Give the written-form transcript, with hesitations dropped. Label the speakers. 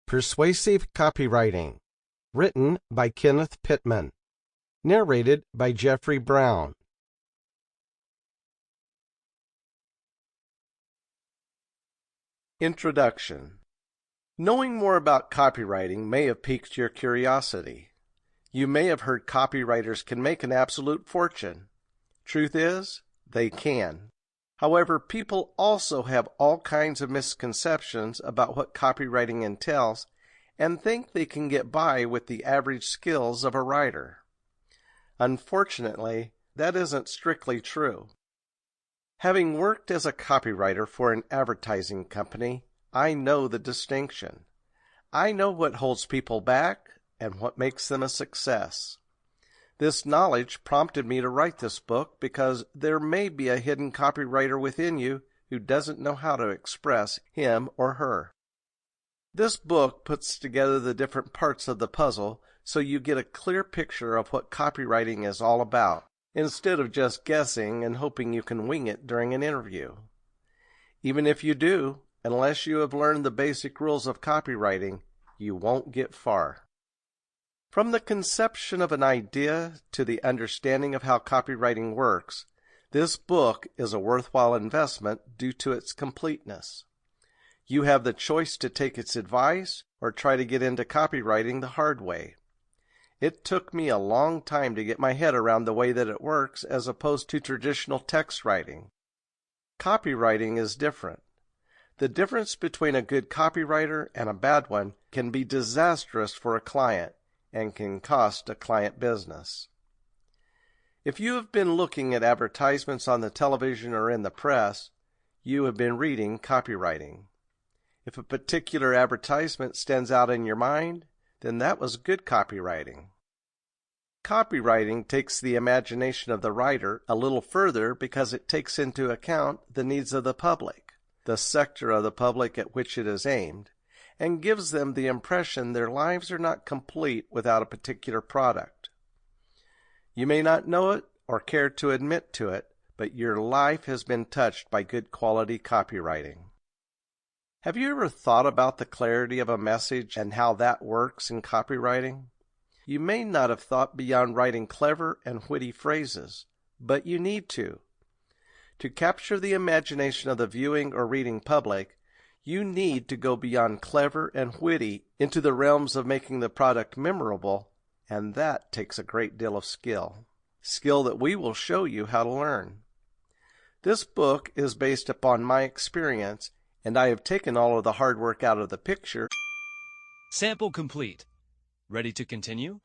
Speaker 1: Persuasive Copywriting, written by Kenneth Pittman, narrated by Jeffrey Brown. Introduction. Knowing more about copywriting may have piqued your curiosity. You may have heard copywriters can make an absolute fortune. Truth is, they can. However, people also have all kinds of misconceptions about what copywriting entails and think they can get by with the average skills of a writer. Unfortunately, that isn't strictly true. Having worked as a copywriter for an advertising company, I know the distinction. I know what holds people back and what makes them a success. This knowledge prompted me to write this book because there may be a hidden copywriter within you who doesn't know how to express him or her. This book puts together the different parts of the puzzle so you get a clear picture of what copywriting is all about, instead of just guessing and hoping you can wing it during an interview. Even if you do, unless you have learned the basic rules of copywriting, you won't get far. From the conception of an idea to the understanding of how copywriting works, this book is a worthwhile investment due to its completeness. You have the choice to take its advice or try to get into copywriting the hard way. It took me a long time to get my head around the way that it works as opposed to traditional text writing. Copywriting is different. The difference between a good copywriter and a bad one can be disastrous for a client and can cost a client business. If you have been looking at advertisements on the television or in the press, you have been reading copywriting. If a particular advertisement stands out in your mind, then that was good copywriting. Copywriting takes the imagination of the writer a little further because it takes into account the needs of the public, the sector of the public at which it is aimed, and gives them the impression their lives are not complete without a particular product. You may not know it or care to admit to it, but your life has been touched by good quality copywriting. Have you ever thought about the clarity of a message and how that works in copywriting? You may not have thought beyond writing clever and witty phrases, but you need to. To capture the imagination of the viewing or reading public, you need to go beyond clever and witty into the realms of making the product memorable, and that takes a great deal of skill that we will show you how to learn. This book is based upon my experience, and I have taken all of the hard work out of the picture.
Speaker 2: Sample complete. Ready to continue?